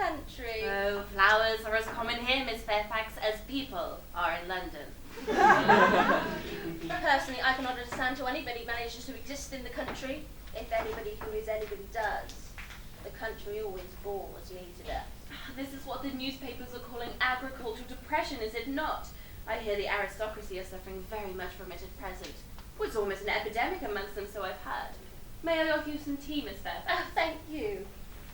country. Oh, flowers are as common here, Miss Fairfax, as people are in London. Personally, I cannot understand how anybody manages to exist in the country, if anybody who is anybody does. The country always bores me to death. This is what the newspapers are calling agricultural depression, is it not? I hear the aristocracy are suffering very much from it at present. It's almost an epidemic amongst them, so I've heard. May I offer you some tea, Miss Fairfax? Oh, thank you.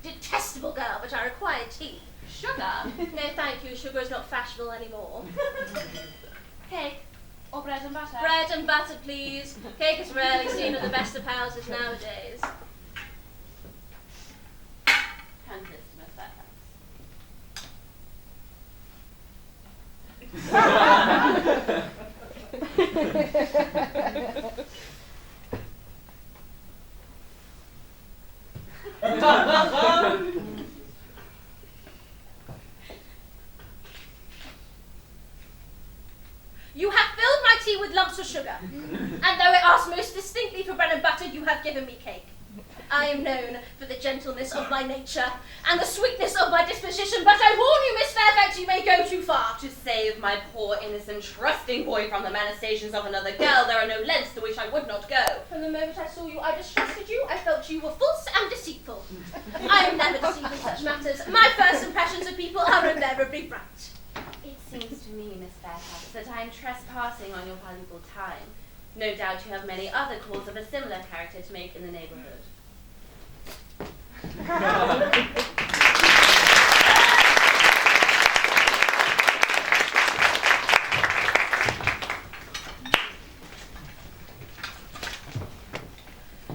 Detestable girl, but I require tea. Sugar? No, thank you. Sugar is not fashionable anymore. Cake? Or bread and butter? Bread and butter, please. Cake is rarely seen at the best of houses nowadays. Hand this to Miss Fairfax. You have filled my tea with lumps of sugar, and though I asked most distinctly for bread and butter, you have given me cake. I am known for the gentleness of my nature and the sweetness of my disposition, but I warn you, Miss Fairfax, you may go too far. To save my poor, innocent, trusting boy from the manifestations of another girl, there are no lengths to which I would not go. From the moment I saw you, I distrusted you. I felt you were false and deceitful. I am never deceived in such matters. My first impressions of people are invariably right. It seems to me, Miss Fairfax, that I am trespassing on your valuable time. No doubt you have many other calls of a similar character to make in the neighbourhood.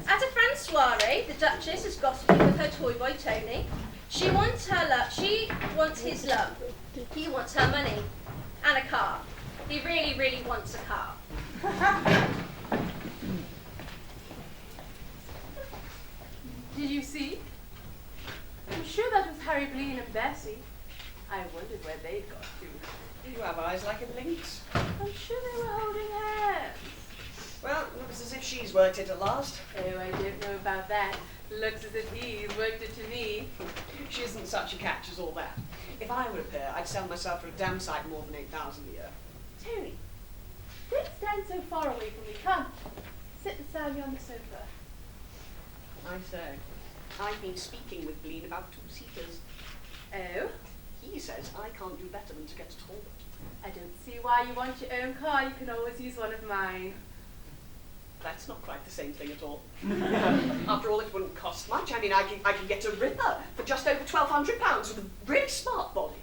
At a friend's soiree, the Duchess is gossiping with her toy boy Tony. She wants her love. She wants his love. He wants her money and a car. He really, really wants a car. Did you see? I'm sure that was Harry Blean and Bessie. I wondered where they got to. You have eyes like a lynx. I'm sure they were holding hands. Well, looks as if she's worked it at last. Oh, I don't know about that. Looks as if he's worked it to me. She isn't such a catch as all that. If I were a pair, I'd sell myself for a damn sight more than 8,000 a year. Tony, don't stand so far away from me. Come, sit beside me on the sofa. I say, I've been speaking with Blean about two-seaters. Oh? He says I can't do better than to get a Talbot. I don't see why you want your own car. You can always use one of mine. That's not quite the same thing at all. After all, it wouldn't cost much. I mean, I can get a Ripper for just over £1,200 with a really smart body.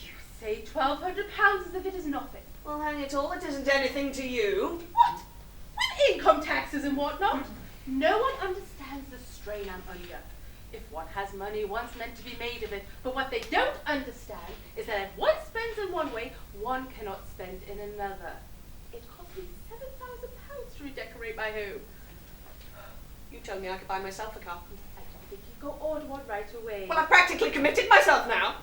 You say £1,200 as if it is nothing. Well, hang it all, it isn't anything to you. What? With income taxes and whatnot? No one understands the strain I'm under. If one has money, one's meant to be made of it. But what they don't understand is that if one spends in one way, one cannot spend in another. It cost me £7,000 to redecorate my home. You told me I could buy myself a car. I don't think you go order one right away. Well, I've practically committed myself now.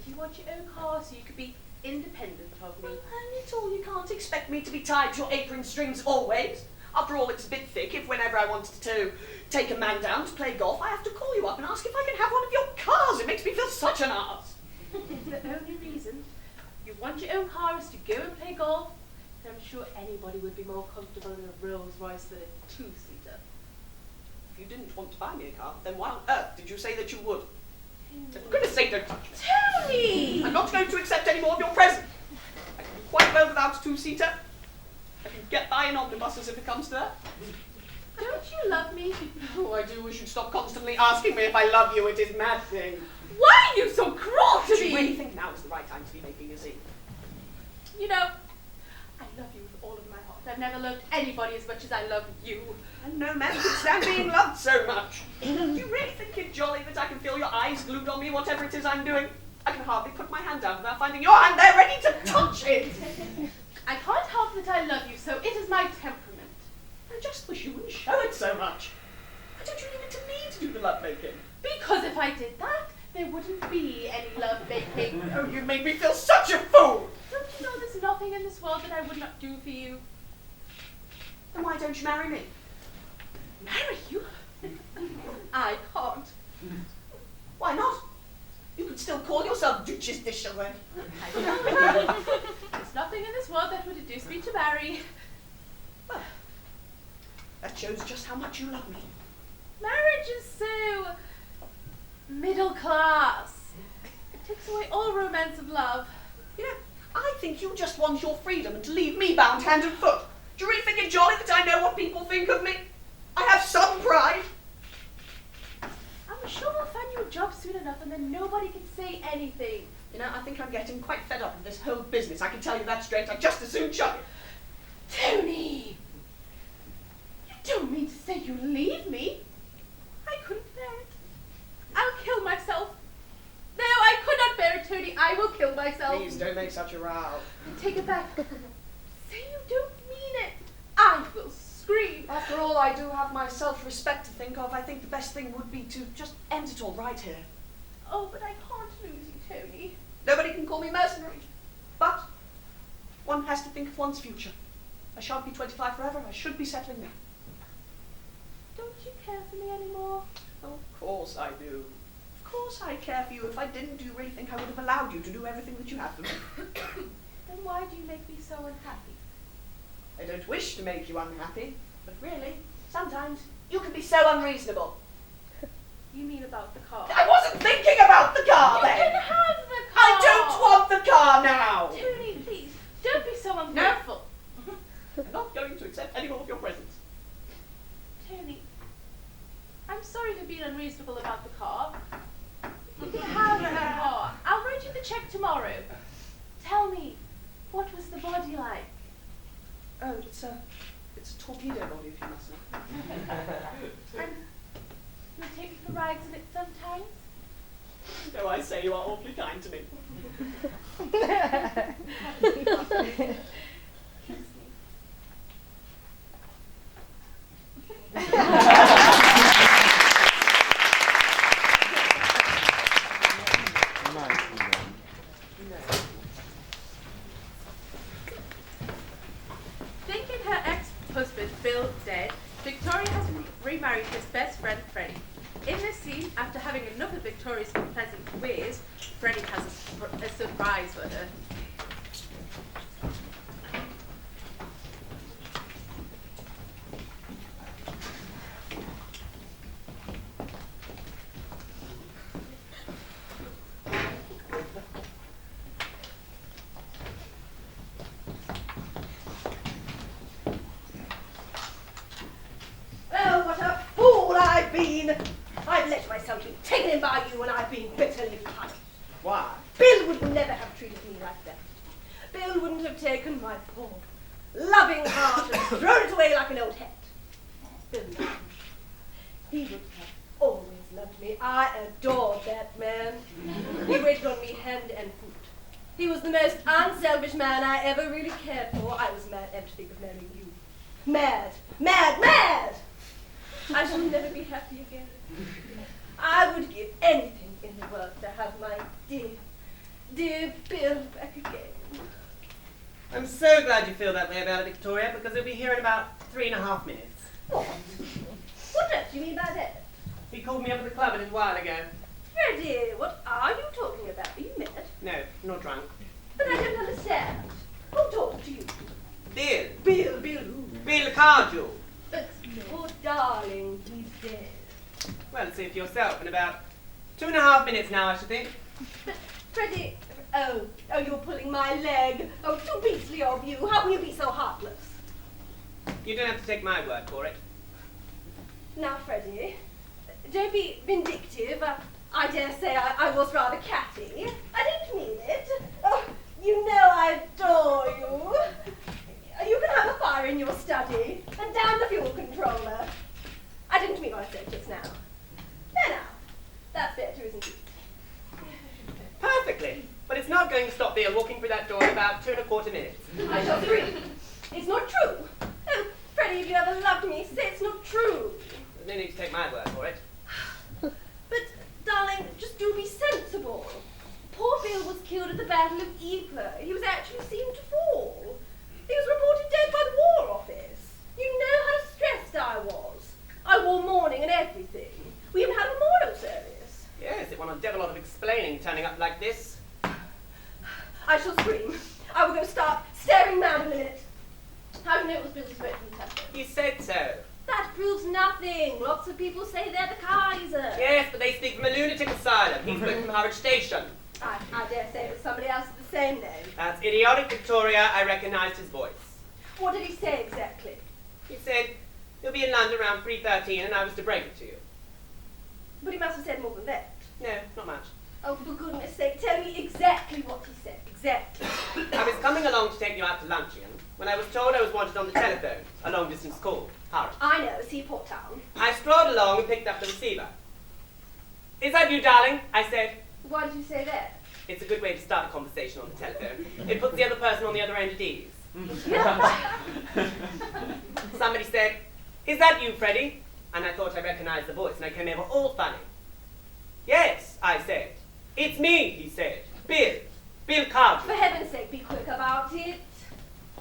You want your own car so you could be independent of me. Well, hang it all, you can't expect me to be tied to your apron strings always. After all, it's a bit thick if whenever I wanted to take a man down to play golf, I have to call you up and ask if I can have one of your cars. It makes me feel such an arse. If the only reason you want your own car is to go and play golf, then I'm sure anybody would be more comfortable in a Rolls Royce than a two-seater. If you didn't want to buy me a car, then why on earth did you say that you would? For goodness sake, don't touch me. Tony! I'm not going to accept any more of your present. I can do quite well without a two-seater. I can get by in omnibuses if it comes to that. Don't you love me? Oh, I do wish you'd stop constantly asking me if I love you. It is mad thing. Why are you so cruel to Do you me? really think now is the right time to be making a scene? You know, I love you with all of my heart. I've never loved anybody as much as I love you. And no man could stand being loved so much. Do you really think it's jolly that I can feel your eyes glued on me, whatever it is I'm doing? I can hardly put my hand down without finding your hand there ready to touch it. I can't help that I love you, so it is my temperament. I just wish you wouldn't show it so much. Why don't you leave it to me to do the love making? Because if I did that, there wouldn't be any love making. Oh, you made me feel such a fool. Don't you know there's nothing in this world that I would not do for you? Then why don't you marry me? Marry you? I can't. Why not? still call yourself Duchess de Chalais. There's nothing in this world that would induce me to marry. Well, that shows just how much you love me. Marriage is so middle class. It takes away all romance of love. Yeah, I think you just want your freedom and to leave me bound hand and foot. Do you really think it's jolly that I know what people think of me? I have some pride. I'm sure we'll find you a job soon enough and then nobody can say anything. You know, I think I'm getting quite fed up with this whole business. I can tell you that straight. I'd just as soon chuck it. Tony! You don't mean to say you leave me? I couldn't bear it. I'll kill myself. No, I could not bear it, Tony. I will kill myself. Please don't make such a row. Take it back. Say you don't mean it. I will scream. After all, I do have my self-respect to think of. I think the best thing would be to just end it all right here. Oh, but I can't lose you, Tony. Nobody can call me mercenary. But one has to think of one's future. I shan't be 25 forever. I should be settling now. Don't you care for me anymore? Of course I do. Of course I care for you. If I didn't, do you really think I would have allowed you to do everything that you have for me? Then why do you make me so unhappy? I don't wish to make you unhappy, but really, sometimes you can be so unreasonable. You mean about the car? I wasn't thinking about the car You then! can have the car! I don't want the car now! Tony, please, don't be so ungrateful. I'm not going to accept any more of your presents. Tony, I'm sorry for being unreasonable about the car. You can have the car. I'll write you the check tomorrow. Tell me, what was the body like? Oh, it's a torpedo body, if you must know. And you'll take me for rides in it sometimes? No, I say you are awfully kind to me. Kiss me. Thinking her ex-husband, Bill, dead, Victoria has remarried his best friend, Freddie. In this scene, after having enough of Victoria's unpleasant ways, Freddie has a surprise for her. Oh, what a fool I've been! I've let myself be taken in by you and I've been bitterly punished. Why? Bill would never have treated me like that. Bill wouldn't have taken my poor, loving heart and thrown it away like an old hat. Bill loved me. He would have always loved me. I adored that man. He waited on me hand and foot. He was the most unselfish man I ever really cared for. I was mad to think of marrying you. Mad, mad, mad! I shall never be happy again. I would give anything in the world to have my dear, dear Bill back again. I'm so glad you feel that way about it, Victoria, because he'll be here in about 3.5 minutes. What? What do you mean by that? He called me up at the club a little while ago. Freddie, what are you talking about? Are you mad? No, not drunk. But I don't understand. Who talked to you? Bill. Bill who? Bill Cardew. But, oh darling, he's dead. Well, see for yourself in about 2.5 minutes now, I should think. But, Freddie, oh, you're pulling my leg. Oh, too beastly of you. How can you be so heartless? You don't have to take my word for it. Now, Freddie, don't be vindictive. I dare say I was rather catty. I didn't mean it. Oh, you know I adore you. You can have a fire in your study and down the fuel controller. I didn't mean what I said just now. There now. That's better, isn't it? Perfectly. But it's not going to stop Bill walking through that door in about 2.25 minutes. I shall scream. It's not true. Oh, Freddie, if you ever loved me, say it's not true. There's no need to take my word for it. But, darling, just do be sensible. Poor Bill was killed at the Battle of Ypres. He was actually seen to fall. He was reported dead by the War Office. You know how distressed I was. I wore mourning and everything. We even had a memorial service. Yes, it won a devil lot of explaining turning up like this. I shall scream. I will go start staring mad in a minute. How do you know it was Bill's vote from the telephone? He said so. That proves nothing. Lots of people say they're the Kaiser. Yes, but they speak from a lunatic asylum. He spoke from Harwich Station. I dare say it was somebody else with the same name. That's idiotic, Victoria. I recognised his voice. What did he say exactly? He said, "You'll be in London around 3:13, and I was to break it to you." But he must have said more than that. No, not much. Oh, for goodness sake, tell me exactly what he said. Exactly. I was coming along to take you out to luncheon when I was told I was wanted on the telephone, a long-distance call, Harwich. I know, Seaport Town. I strolled along and picked up the receiver. "Is that you, darling?" I said. Why did you say that? It's a good way to start a conversation on the telephone. It puts the other person on the other end at ease. Somebody said, "Is that you, Freddie?" And I thought I recognised the voice, and I came over all funny. "Yes," I said. "It's me," he said. Bill Carter." For heaven's sake, be quick about it.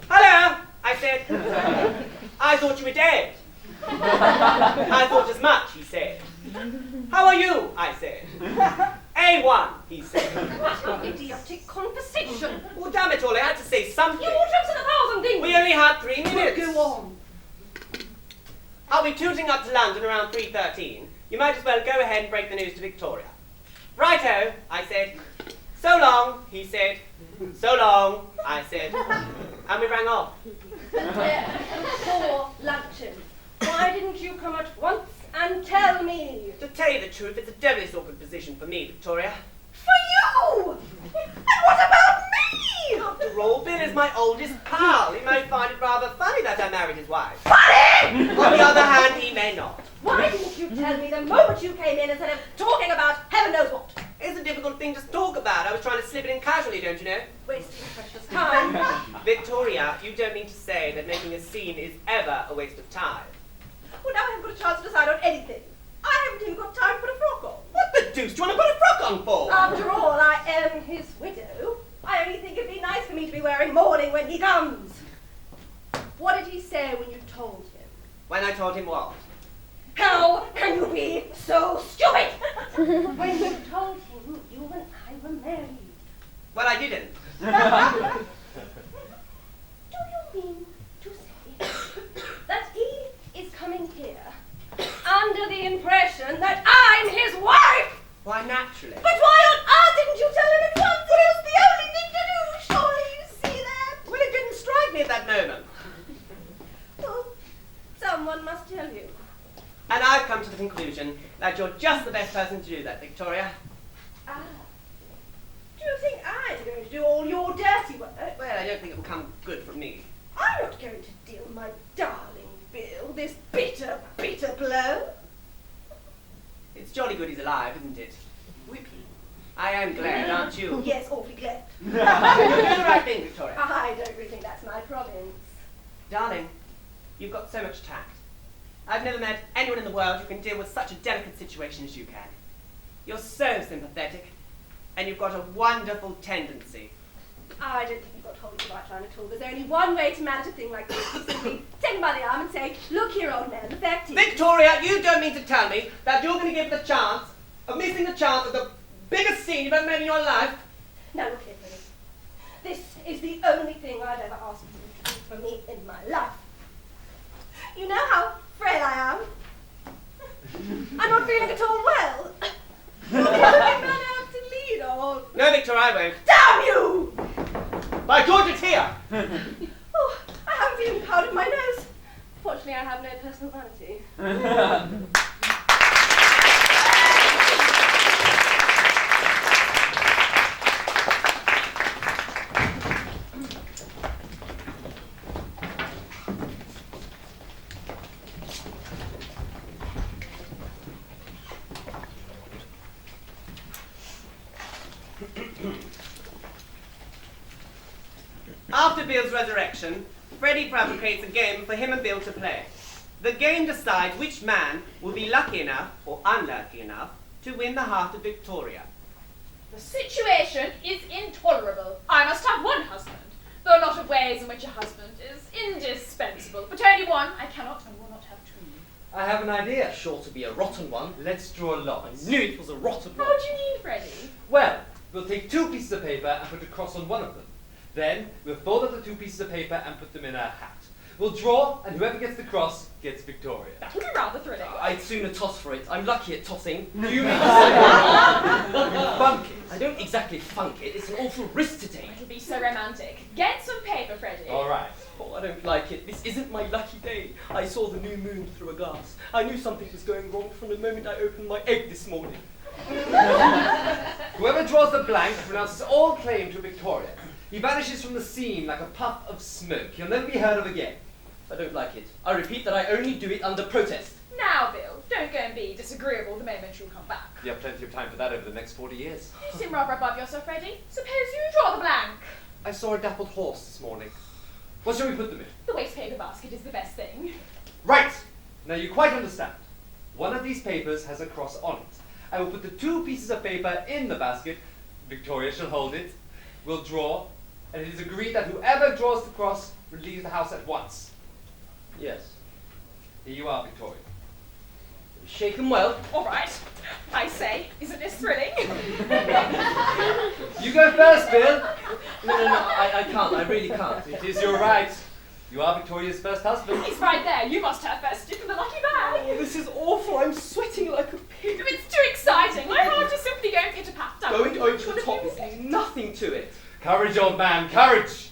"Hello," I said. "I thought you were dead." "I thought as much," he said. "How are you?" I said. "A1," he said. What an idiotic conversation. "Oh, damn it all, I had to say something. You trips and 1,000 things. We only had 3 minutes. Go on. "I'll be tooting up to London around 3:13. You might as well go ahead and break the news to Victoria." "Righto," I said. "So long," he said. "So long," I said. And we rang off. For luncheon. Why didn't you come at once and tell me? To tell you the truth, it's a devilish awkward position for me, Victoria. For you! And what about me? After all, Bill is my oldest pal. He may find it rather funny that I married his wife. Funny! On the other hand, he may not. Why didn't you tell me the moment you came in instead of talking about heaven knows what? It's a difficult thing to talk about. I was trying to slip it in casually, don't you know? Wasting precious time. Victoria, you don't mean to say that making a scene is ever a waste of time. Well, now I haven't got a chance to decide on anything. I haven't even got time to put a frock on. What the deuce do you want to put a frock on for? After all, I am his widow. I only think it'd be nice for me to be wearing mourning when he comes. What did he say when you told him? When I told him what? How can you be so stupid? When you told him you and I were married. Well, I didn't. Do you mean to say that he is coming here under the impression that I'm his wife? Why, naturally. But why on earth didn't you tell him at once? It was the only thing to do, surely you see that? Well, it didn't strike me at that moment. Well, someone must tell you. And I've come to the conclusion that you're just the best person to do that, Victoria. Ah. Do you think I'm going to do all your dirty work? Well, I don't think it will come good from me. I'm not going to deal my darling Bill this bitter, bitter blow. It's jolly good he's alive, isn't it? Whippy. I am glad, aren't you? Yes, awfully glad. You're doing the right thing, Victoria. I don't really think that's my province. Darling, you've got so much tact. I've never met anyone in the world who can deal with such a delicate situation as you can. You're so sympathetic, and you've got a wonderful tendency. I don't think you've got hold of the right line at all. There's only one way to manage a thing like this. You simply take him by the arm and say, "Look here, old man, the fact is..." Victoria, you don't mean to tell me that you're going to give the chance of missing the chance of the biggest scene you've ever made in your life? Now look here, Freddie. This is the only thing I've ever asked you to do for me in my life. You know how frail I am. I'm not feeling at all well. You're the only man I have to lean on. No, Victoria, I won't. Damn you! By George, it's here! Oh, I have a feeling powder in my nose. Fortunately, I have no personal vanity. After Bill's resurrection, Freddie fabricates a game for him and Bill to play. The game decides which man will be lucky enough, or unlucky enough, to win the heart of Victoria. The situation is intolerable. I must have one husband. There are a lot of ways in which a husband is indispensable, but only one I cannot and will not have two. I have an idea. Sure to be a rotten one. Let's draw I lots. knew it was a rotten one. What do you mean, Freddie? Well, we'll take 2 pieces of paper and put a cross on one of them. Then we'll fold up the 2 pieces of paper and put them in a hat. We'll draw, and whoever gets the cross gets Victoria. That would be rather thrilling. I'd sooner toss for it. I'm lucky at tossing. You mean to say You funk it? I don't exactly funk it. It's an awful risk to take. It'll be so romantic. Get some paper, Freddie. All right. Oh, I don't like it. This isn't my lucky day. I saw the new moon through a glass. I knew something was going wrong from the moment I opened my egg this morning. Whoever draws the blank renounces all claim to Victoria. He vanishes from the scene like a puff of smoke. He'll never be heard of again. I don't like it. I repeat that I only do it under protest. Now, Bill, don't go and be disagreeable the moment you'll come back. You have plenty of time for that over the next 40 years. You seem rather above yourself, Freddie. Suppose you draw the blank. I saw a dappled horse this morning. What shall we put them in? The waste paper basket is the best thing. Right! Now you quite understand. One of these papers has a cross on it. I will put the 2 pieces of paper in the basket. Victoria shall hold it. We'll draw, and it is agreed that whoever draws the cross will leave the house at once. Yes. Here you are, Victoria. Shaken well. All right. I say, isn't this thrilling? You go first, Bill. No, I can't. I really can't. It is your right. You are Victoria's first husband. He's right there. You must have first stick in the lucky bag. Oh, this is awful. I'm sweating like a pig. It's too exciting. My heart is simply going pitter-pat. Going over the top is nothing to it. Courage, old man, courage!